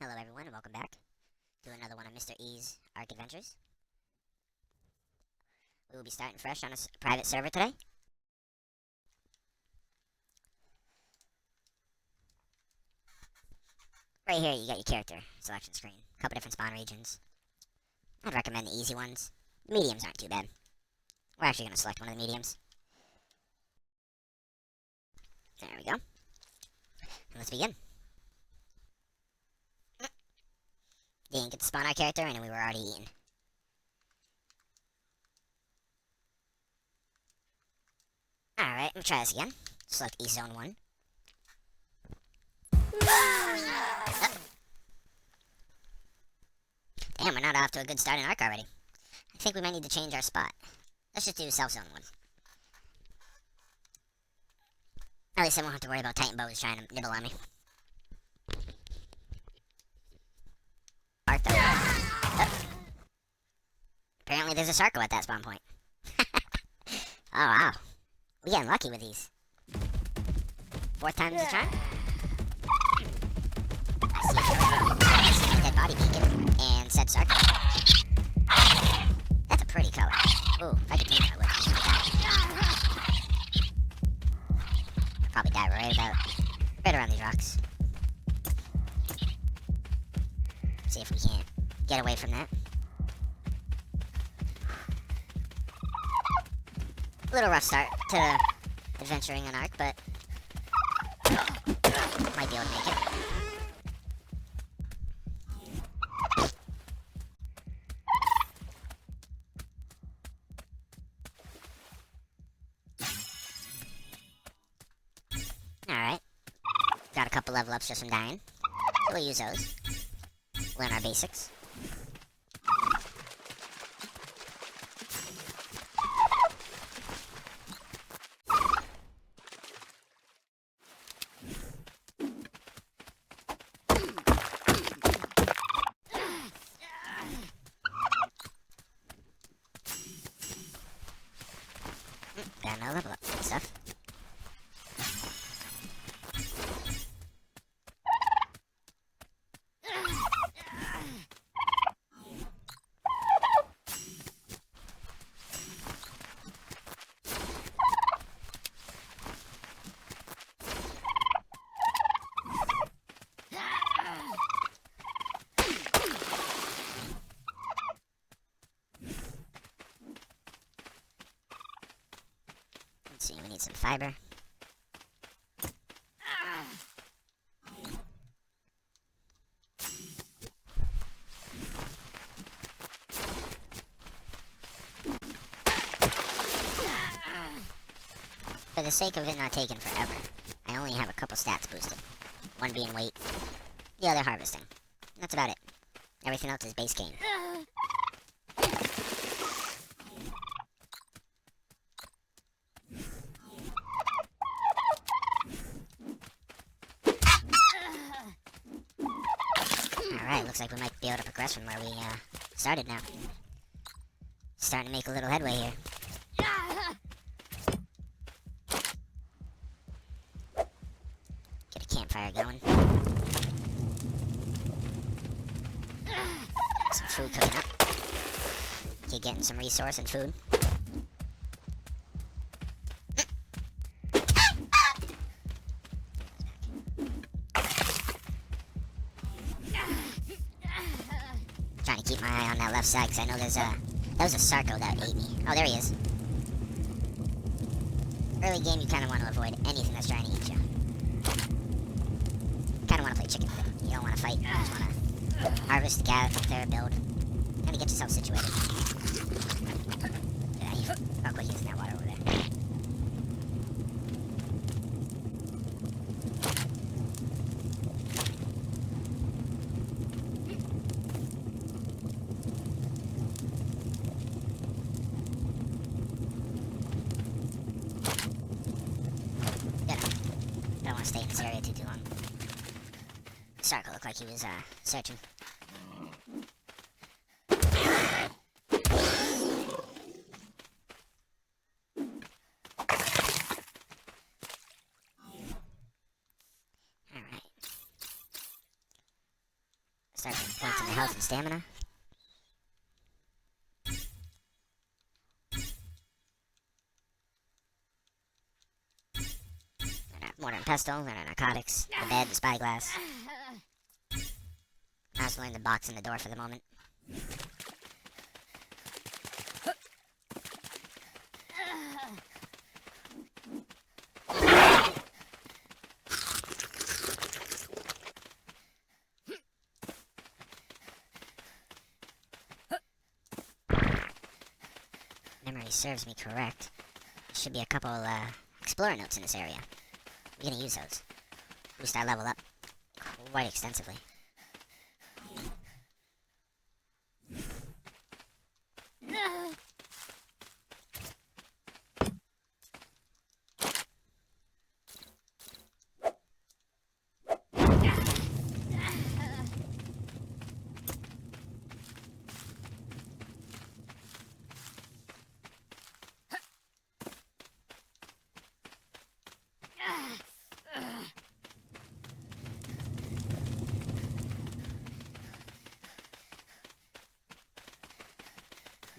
Hello everyone and welcome back to another one of Mr. E's Ark Adventures. We will be starting fresh on a private server today. Right here you got your character selection screen. A couple different spawn regions. I'd recommend the easy ones. The mediums aren't too bad. We're actually going to select one of the mediums. There we go. And let's begin. Didn't get to spawn our character and we were already eaten. Alright, we'll try this again. Select East Zone 1. Damn, we're not off to a good start in Ark already. I think we might need to change our spot. Let's just do Self Zone 1. At least I won't have to worry about Titan bows trying to nibble on me. Apparently there's a Sarco at that spawn point. Oh wow. We getting lucky with these. Fourth time's the charm. I see a dead body beacon and said Sarco. That's a pretty color. Ooh, if I could paint that, I would. I'll probably die right around these rocks. See if we can't get away from that. A little rough start to adventuring on Ark, but might be able to make it. Alright. Got a couple level ups just from dying. So we'll use those. Learn our basics. Got another level up. Good stuff. Let's see, we need some fiber. For the sake of it not taking forever, I only have a couple stats boosted. One being weight, the other harvesting. That's about it. Everything else is base game. Alright, looks like we might be able to progress from where we started now. Starting to make a little headway here. Get a campfire going. Some food cooking up. Keep getting some resource and food. Trying to keep my eye on that left side because I know there's a... That was a Sarco that ate me. Oh, there he is. Early game, you kind of want to avoid anything that's trying to eat you. Kind of want to play chicken. You don't want to fight. You just want to harvest, gather, build. Kind of get yourself situated. Yeah, how quick is that water over there? I don't want to stay in this area too long. Sarko looked like he was searching. Alright. Start points into health and stamina. Mortar and pestle, learn narcotics, the bed, the spyglass. I also learned the box and the door for the moment. Memory serves me correct. There should be a couple, explorer notes in this area. We're gonna use those. Boost our level up quite extensively.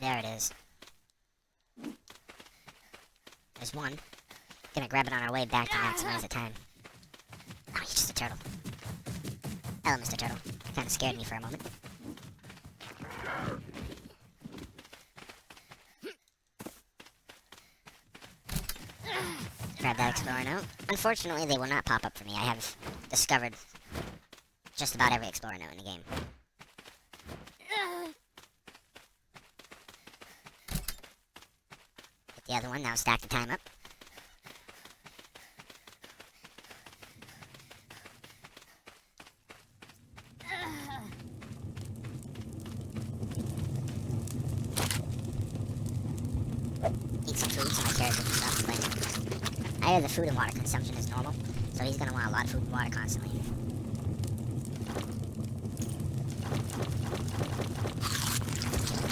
There it is. There's one. Gonna grab it on our way back to maximize the time. Oh, you're just a turtle. Hello, Mr. Turtle. Kinda scared me for a moment. Grab that explorer note. Unfortunately, they will not pop up for me. I have discovered just about every explorer note in the game. Hit the other one, now stack the time up. Eat some food so my character can stop complaining. I hear the food and water consumption is normal, so he's gonna want a lot of food and water constantly.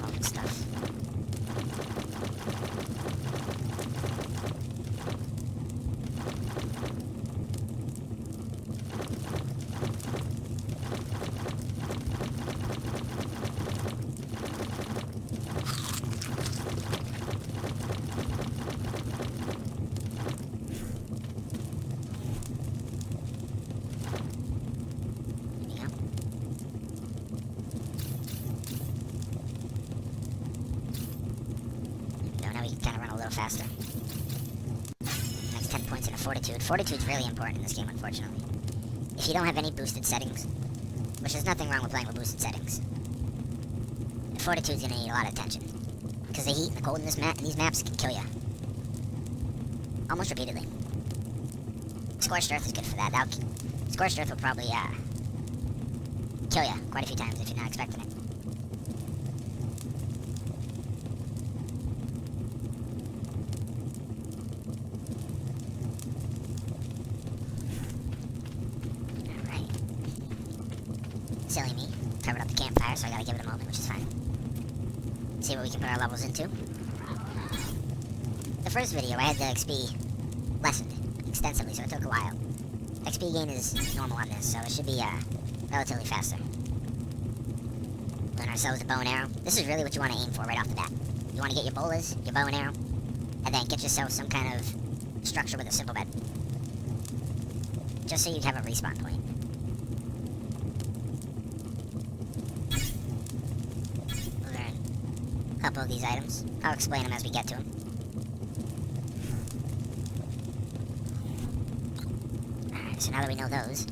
All this stuff. Faster. Next 10 points into Fortitude. Fortitude's really important in this game, unfortunately. If you don't have any boosted settings, which there's nothing wrong with playing with boosted settings, Fortitude's gonna need a lot of attention. Because the heat and the cold in this these maps can kill you. Almost repeatedly. Scorched Earth is good for that. Scorched Earth will probably, kill you quite a few times if you're not expecting it. Silly me. Covered up the campfire, so I gotta give it a moment, which is fine. See what we can put our levels into. The first video, I had the XP lessened extensively, so it took a while. XP gain is normal on this, so it should be, relatively faster. Learn ourselves a bow and arrow. This is really what you want to aim for right off the bat. You want to get your bolas, your bow and arrow, and then get yourself some kind of structure with a simple bed. Just so you have a respawn point. Couple of these items. I'll explain them as we get to them. Alright, so now that we know those,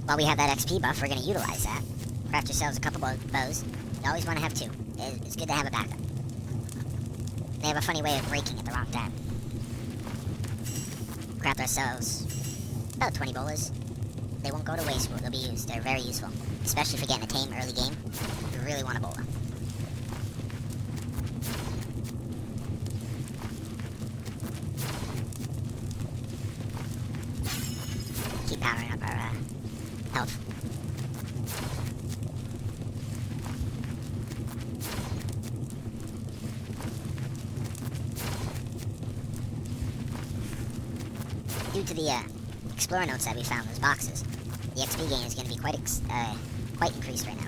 while we have that XP buff, we're going to utilize that. Craft yourselves a couple bows. You always want to have two. It's good to have a backup. They have a funny way of breaking at the wrong time. Craft ourselves about 20 bolas. They won't go to waste, but they'll be used. They're very useful. Especially for getting a tame early game. You really want a bola. Keep powering up our health. Due to the explorer notes that we found in those boxes, the XP gain is going to be quite quite increased right now.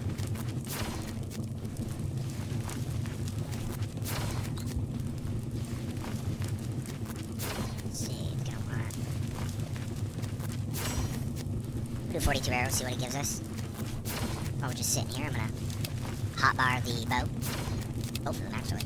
Let's see, it's gonna want... We'll do 42 arrows, see what it gives us. While we're just sitting here, I'm gonna hotbar the bow. Both of them, actually.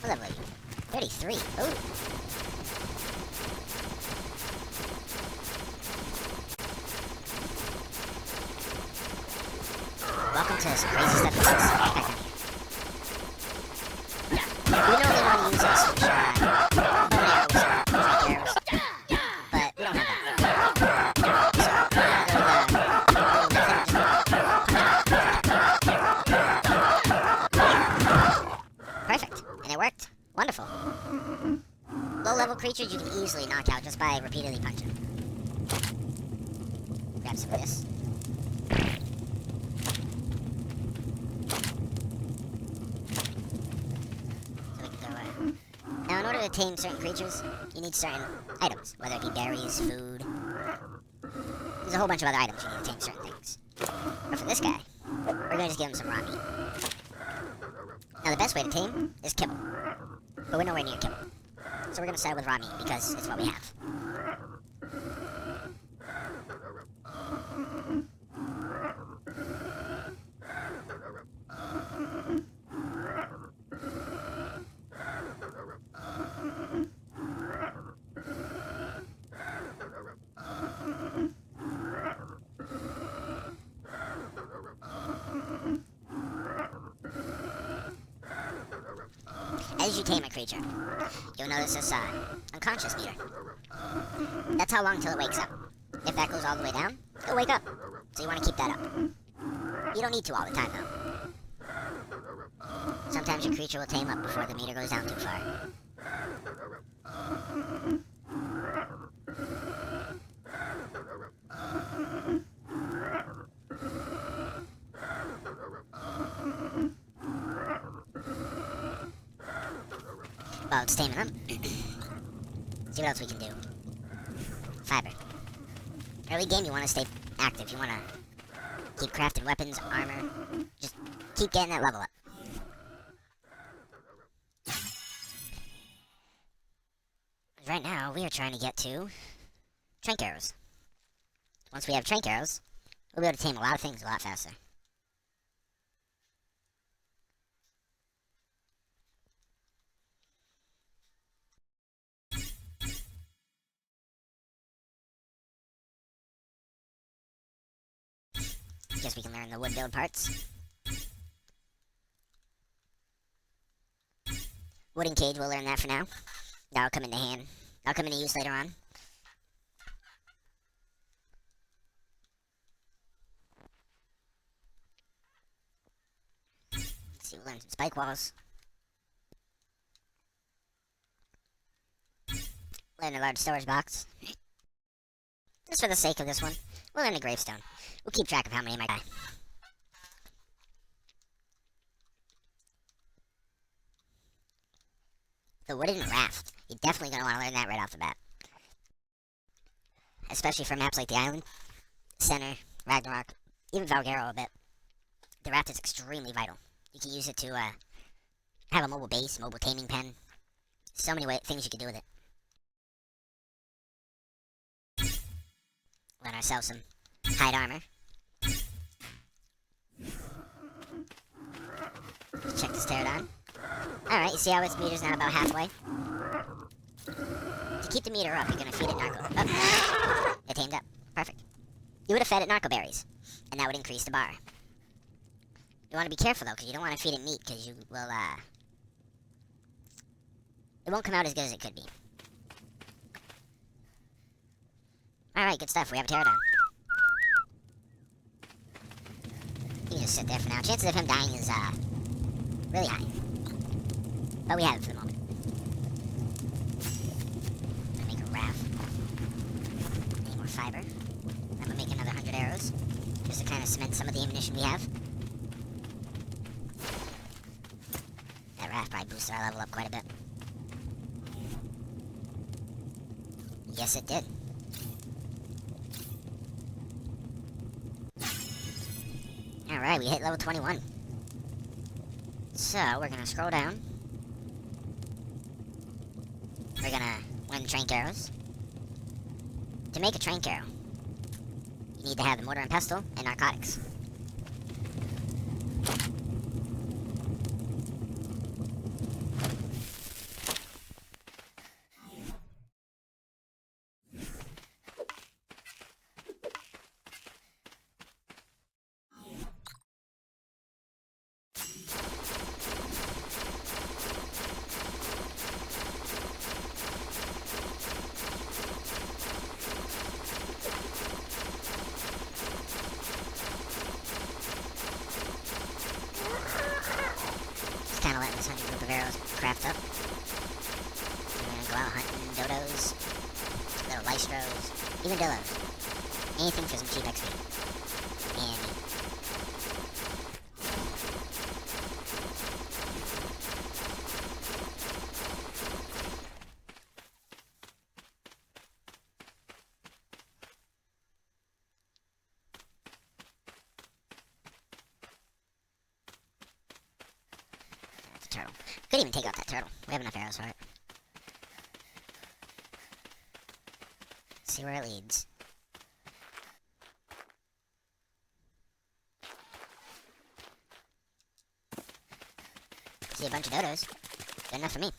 What level are you? 33. Ooh. Welcome to some crazy stuff you don't expect. We normally want to use a slingshot, bow and arrows, or arrows, but we don't have that. So we're gonna go to the perfect, and it worked. Wonderful. Low-level creatures you can easily knock out just by repeatedly punching. Grab some of this. Now, in order to tame certain creatures, you need certain items, whether it be berries, food. There's a whole bunch of other items you need to tame certain things. But for this guy, we're going to just give him some raw meat. Now, the best way to tame is kibble. But we're nowhere near kibble. So we're going to start with raw meat, because it's what we have. As you tame a creature, you'll notice this unconscious meter. That's how long till it wakes up. If that goes all the way down, it'll wake up. So you want to keep that up. You don't need to all the time, though. Sometimes your creature will tame up before the meter goes down too far. Well, it's taming them. See what else we can do. Fiber. Early game, you want to stay active. You want to keep crafting weapons, armor. Just keep getting that level up. Right now, we are trying to get to trank arrows. Once we have trank arrows, we'll be able to tame a lot of things a lot faster. Guess we can learn the wood build parts. Wooden cage, we'll learn that for now. That'll come into hand. That'll come into use later on. Let's see, we'll learn some spike walls. Learn a large storage box. Just for the sake of this one, we'll learn a gravestone. We'll keep track of how many might die. The wooden raft. You're definitely going to want to learn that right off the bat. Especially for maps like the island, Center, Ragnarok, even Valgaro a bit. The raft is extremely vital. You can use it to have a mobile base, mobile taming pen. So many things you can do with it. Learn ourselves some hide armor. Let's check this pterodon. Alright, you see how its meter's now about halfway? To keep the meter up, you're gonna feed it narco. Oh, it tamed up. Perfect. You would have fed it narco berries, and that would increase the bar. You want to be careful though, because you don't want to feed it meat, because you will, it won't come out as good as it could be. Alright, good stuff. We have a pterodon. You can just sit there for now. Chances of him dying is, really high. But we have it for the moment. I'm gonna make a raft. Need more fiber. I'm gonna make another 100 arrows. Just to kind of cement some of the ammunition we have. raft probably boosted our level up quite a bit. Yes, it did. Alright, we hit level 21. So, we're gonna scroll down. We're gonna win trank arrows. To make a trank arrow, you need to have the mortar and pestle and narcotics. Just kind of letting this hunting group of arrows craft up. We're gonna go out hunting dodos, little lystros, even dillos. Anything for some cheap XP. And meat. That's a turtle. Could even take out that turtle. We have enough arrows for it. See where it leads. See a bunch of dodos. Good enough for me.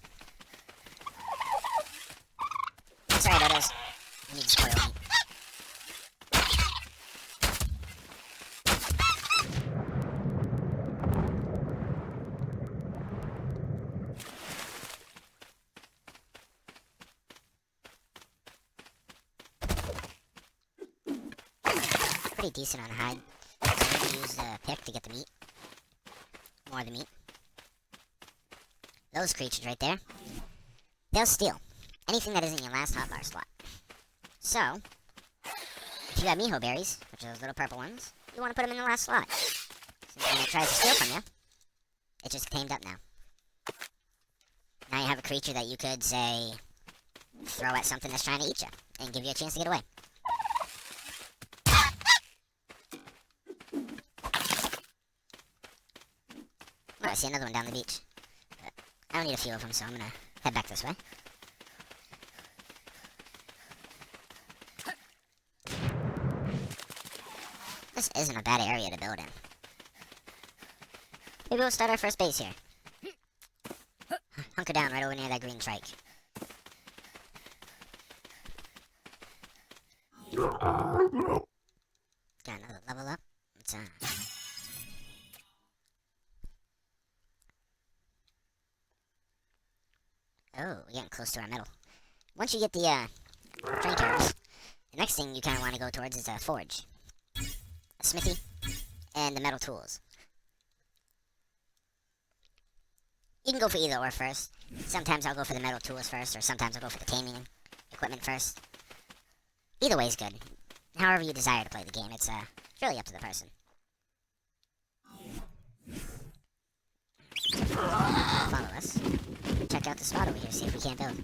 Sorry, dodos. I need to spoil meat. Pretty decent on hide. So I'm gonna use the pick to get the meat. More of the meat. Those creatures right there, they'll steal anything that isn't your last hotbar slot. So, if you have miho berries, which are those little purple ones, you want to put them in the last slot. So when it tries to steal from you, it's just tamed up now. Now you have a creature that you could, say, throw at something that's trying to eat you, and give you a chance to get away. Oh, I see another one down the beach. But I don't need a few of them, so I'm gonna head back this way. This isn't a bad area to build in. Maybe we'll start our first base here. Hunker down right over near that green trike. Got another level up. Let's Oh, we're getting close to our metal. Once you get the trank arrows, the next thing you kind of want to go towards is a forge, a smithy, and the metal tools. You can go for either or first. Sometimes I'll go for the metal tools first, or sometimes I'll go for the taming equipment first. Either way is good. However you desire to play the game, it's really up to the person. Follow us. Check out the spot over here, see if we can't build.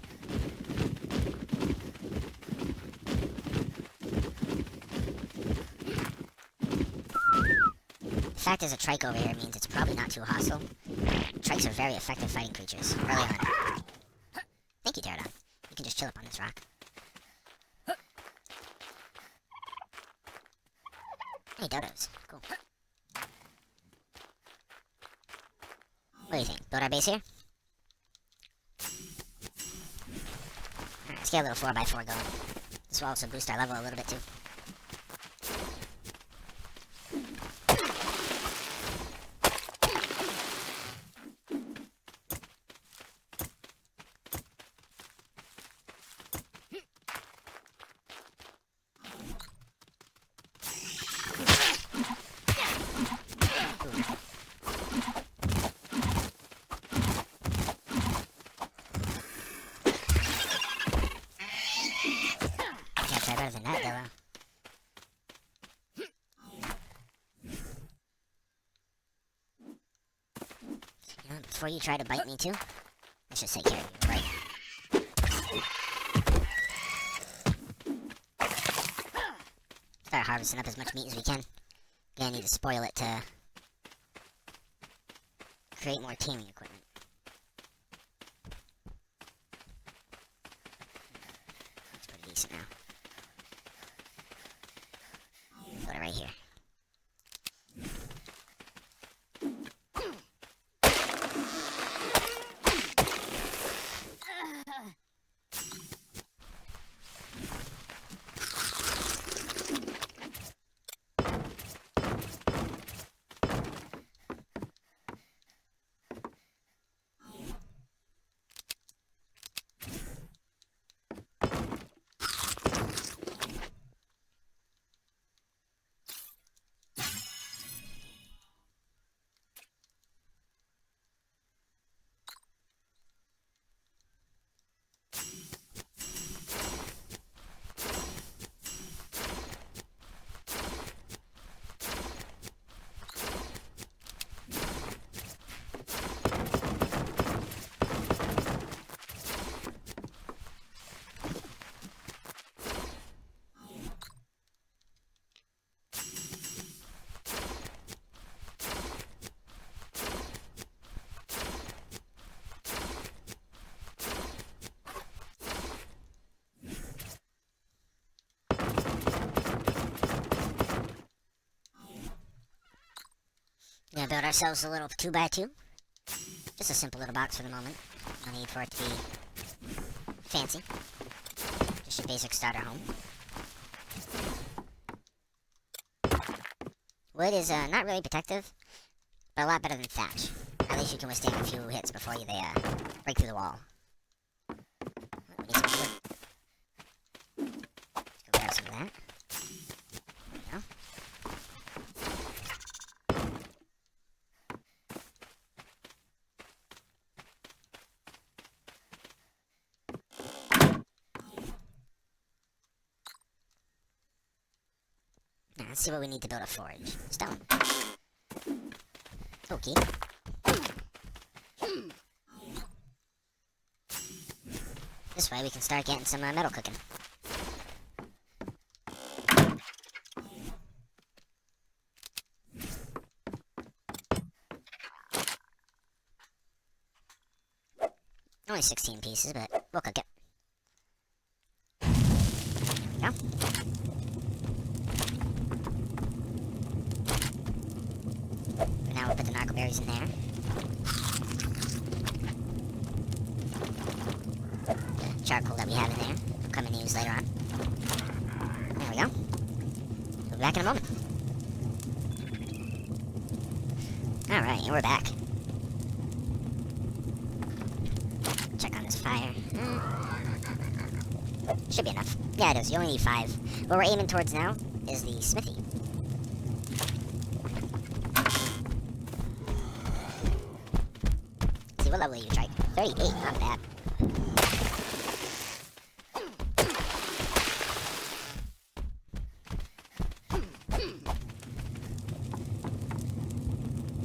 The fact there's a trike over here means it's probably not too hostile. Trikes are very effective fighting creatures early on. Thank you, Pterodon. You can just chill up on this rock. Hey, dodos. Cool. What do you think? Build our base here? Alright, let's get a little 4x4 going. This will also boost our level a little bit too. Better than that, Dillo. before you try to bite me too. Let's just take care of you, right? Start harvesting up as much meat as we can. Gonna need to spoil it to create more taming equipment. That's pretty decent now. Put it right here. Gonna build ourselves a little 2x2. Just a simple little box for the moment. No need for it to be fancy. Just your basic starter home. Wood is not really protective, but a lot better than thatch. At least you can withstand a few hits before they break through the wall. We need some wood. Let's go grab some of that. There we go. Now, let's see what we need to build a forge. Stone. Okay. This way we can start getting some metal cooking. Only 16 pieces, but we'll cook it. There we go. For now, we'll put the narco berries in there. The charcoal that we have in there, we'll come and use later on. There we go. We'll be back in a moment. Alright, and we're back. Check on this fire. Should be enough. Yeah, it is. You only need 5. What we're aiming towards now is the smithy. See, what level are you, Trike? 38, not bad.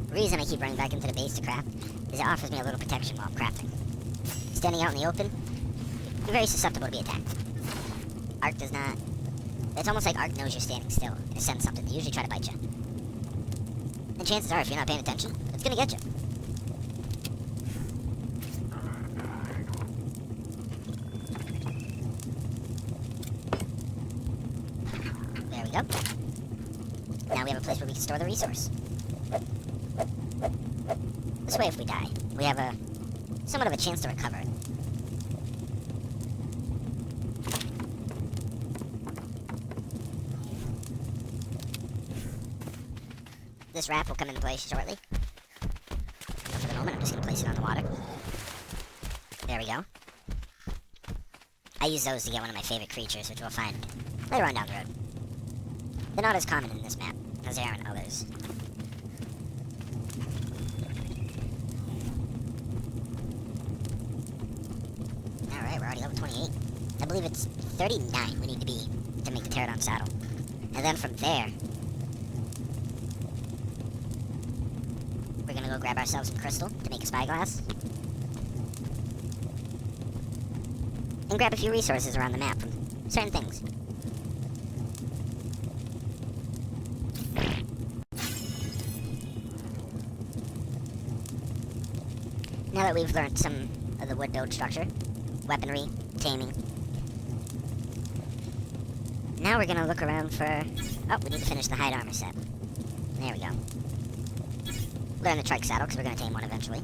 The reason I keep running back into the base to craft is it offers me a little protection while I'm crafting. Standing out in the open, you're very susceptible to be attacked. Ark does not... It's almost like Ark knows you're standing still, and it sends something. They usually try to bite you. And chances are, if you're not paying attention, it's gonna get you. There we go. Now we have a place where we can store the resource. This way, if we die, we have a somewhat of a chance to recover it. This wrap will come into place shortly. For the moment, I'm just going to place it on the water. There we go. I use those to get one of my favorite creatures, which we'll find later on down the road. They're not as common in this map as they are in others. Alright, we're already level 28. I believe it's 39 we need to be to make the pterodon saddle. And then from there, We're gonna go grab ourselves some crystal to make a spyglass. And grab a few resources around the map from certain things. Now that we've learned some of the wood build structure, weaponry, taming, now we're gonna look around for... Oh, we need to finish the hide armor set. There we go. Learn the trike saddle, because we're gonna tame one eventually.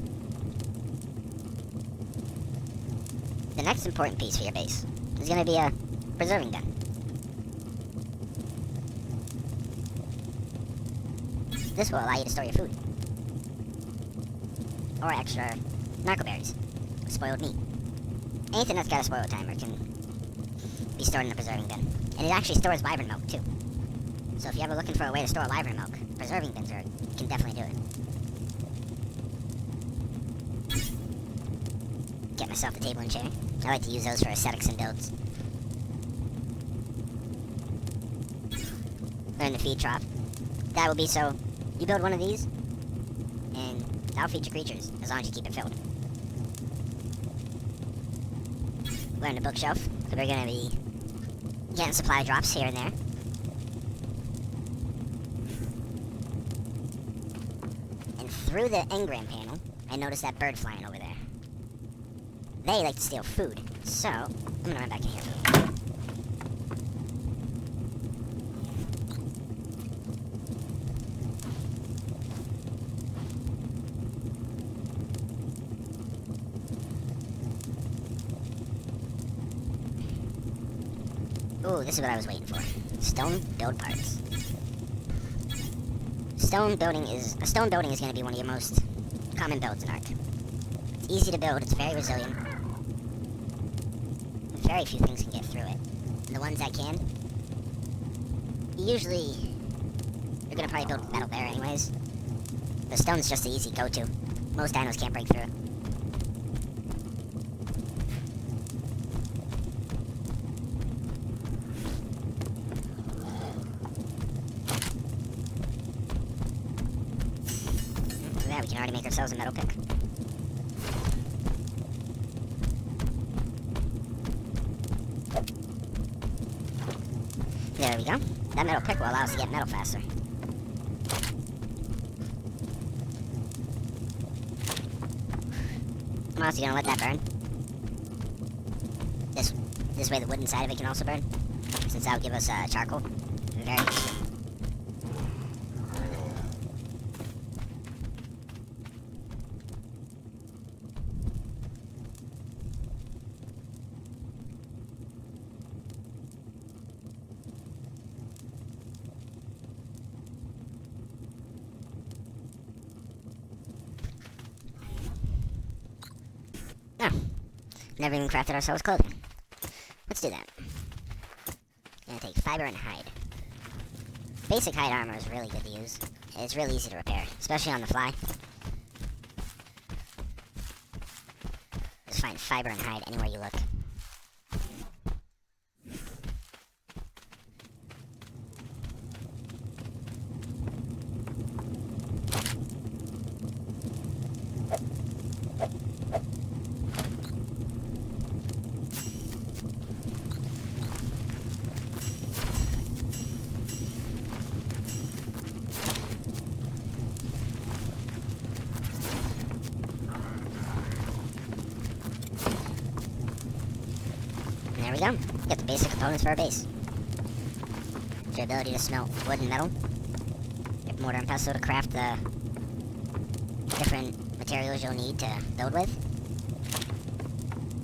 The next important piece for your base is gonna be a preserving gun. This will allow you to store your food. Or extra narco berries, spoiled meat. Anything that's got a spoil timer can be stored in a preserving bin. And it actually stores wyvern milk, too. So if you're ever looking for a way to store wyvern milk, preserving bins can definitely do it. Get myself the table and chair. I like to use those for aesthetics and builds. Learn the feed trough. That will be so you build one of these, and that'll feed your creatures, as long as you keep it filled. Learn the bookshelf, so we're gonna be getting supply drops here and there. And through the engram panel, I noticed that bird flying over there. They like to steal food, so I'm gonna run back in here. Ooh, this is what I was waiting for. Stone build parts. A stone building is going to be one of your most common builds in Ark. It's easy to build, it's very resilient. Very few things can get through it. And the ones that can, usually, you're going to probably build metal there anyways. The stone's just the easy go-to. Most dinos can't break through it. Yeah, we can already make ourselves a metal pick. There we go. That metal pick will allow us to get metal faster. I'm also gonna let that burn. This way the wood inside of it can also burn, since that will give us charcoal. Very efficient. Oh, never even crafted ourselves clothing. Let's do that. Gonna take fiber and hide. Basic hide armor is really good to use. It's really easy to repair, especially on the fly. Just find fiber and hide anywhere you look. There we go. Get the basic components for our base. Your ability to smelt wood and metal. Your mortar and pestle to craft the different materials you'll need to build with.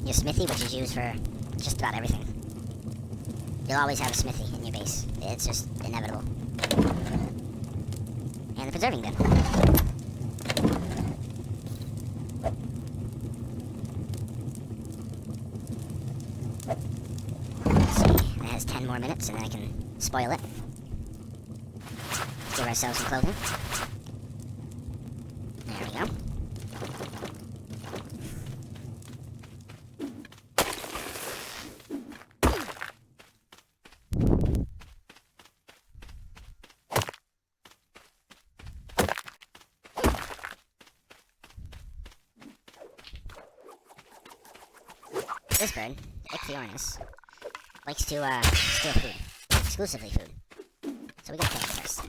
Your smithy, which is used for just about everything. You'll always have a smithy in your base. It's just inevitable. And the preserving bin. Has 10 more minutes, and then I can spoil it. Give ourselves some clothing. There we go. This bird, Ichthyornis, likes to steal food. Exclusively food. So we gotta kill it first.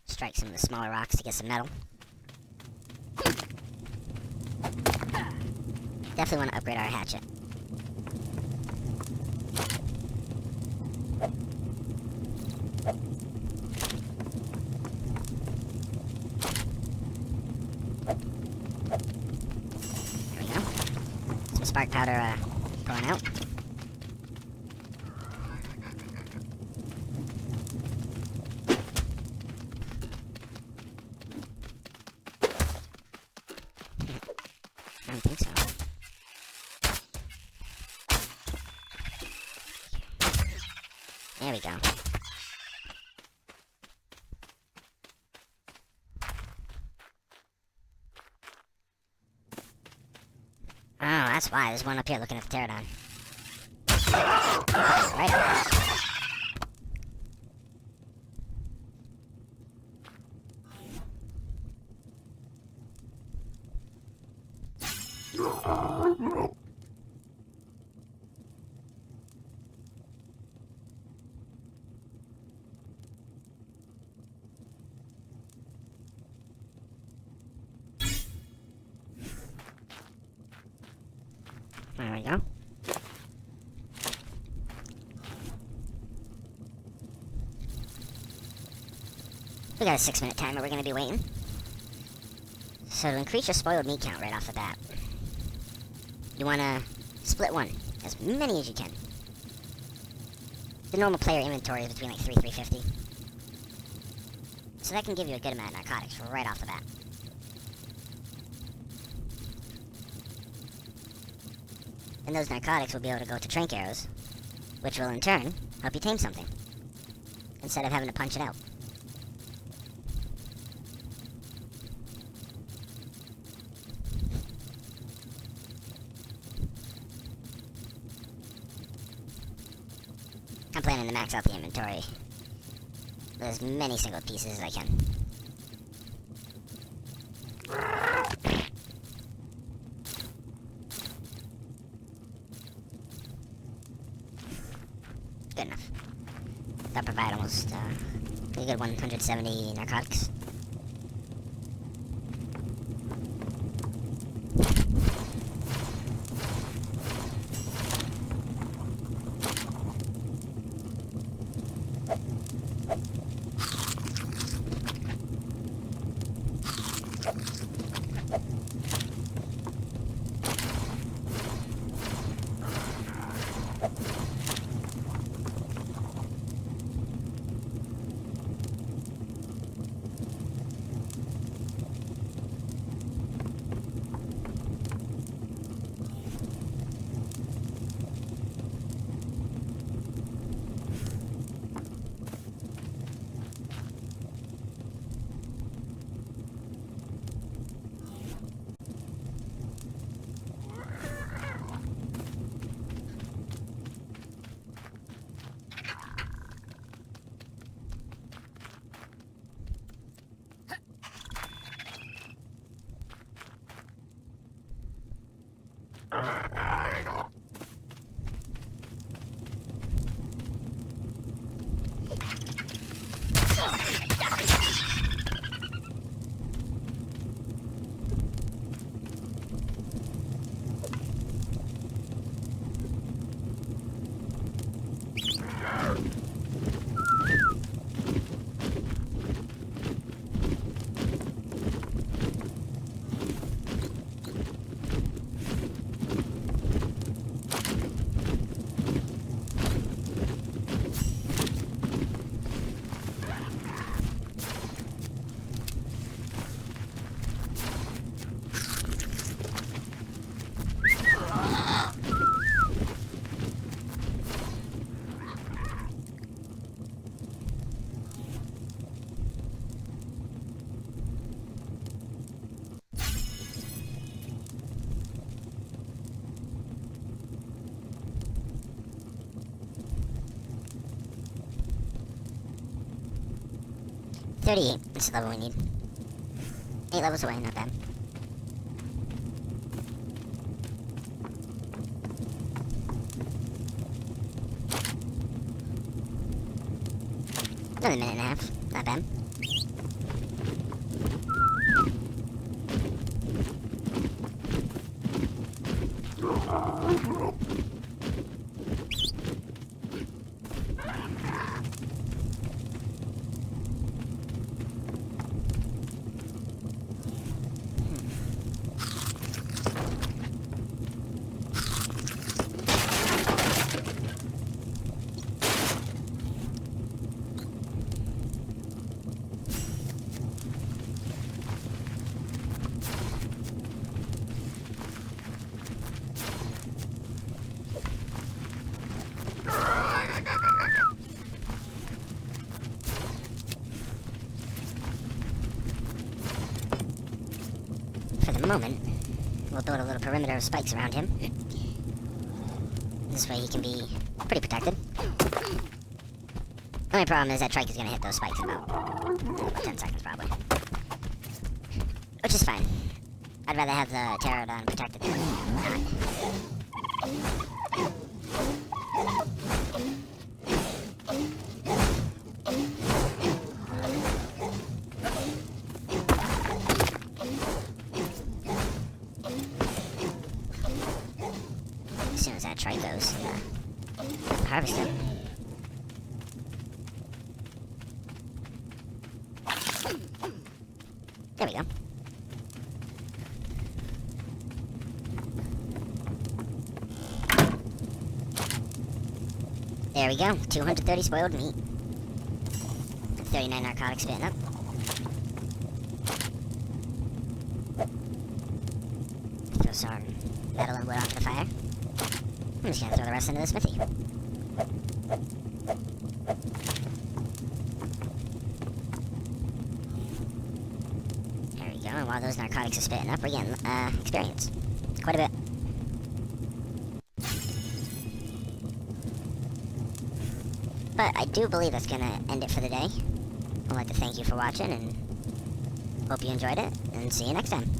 Strike some of the smaller rocks to get some metal. Definitely want to upgrade our hatchet. There we go. Some spark powder going out. I don't think so. There we go. Oh, that's why. There's one up here looking at the pterodon. Right. There we go. We got a 6-minute timer we're gonna be waiting. So to increase your spoiled meat count right off the bat, you wanna split one, as many as you can. The normal player inventory is between like 350. So that can give you a good amount of narcotics right off the bat. And those narcotics will be able to go to trank arrows, which will in turn help you tame something, instead of having to punch it out. I'm planning to max out the inventory with as many single pieces as I can. Good enough. That'll provide almost a good 170 narcotics. 38. That's the level we need. 8 levels away, not bad. Another minute and a half. Not bad. For the moment, we'll build a little perimeter of spikes around him. This way he can be pretty protected. Only problem is that Trike is going to hit those spikes in about 10 seconds, probably. Which is fine. I'd rather have the pterodon protected than not. As soon as that Trike goes, harvest him. There we go. There we go. 230 spoiled meat. 39 narcotics spitting up. Throw some metal and wood onto the fire. I'm just gonna throw the rest into the smithy. There we go, and while those narcotics are spitting up, we're getting experience. Quite a bit. But I do believe that's gonna end it for the day. I'd like to thank you for watching, and hope you enjoyed it, and see you next time.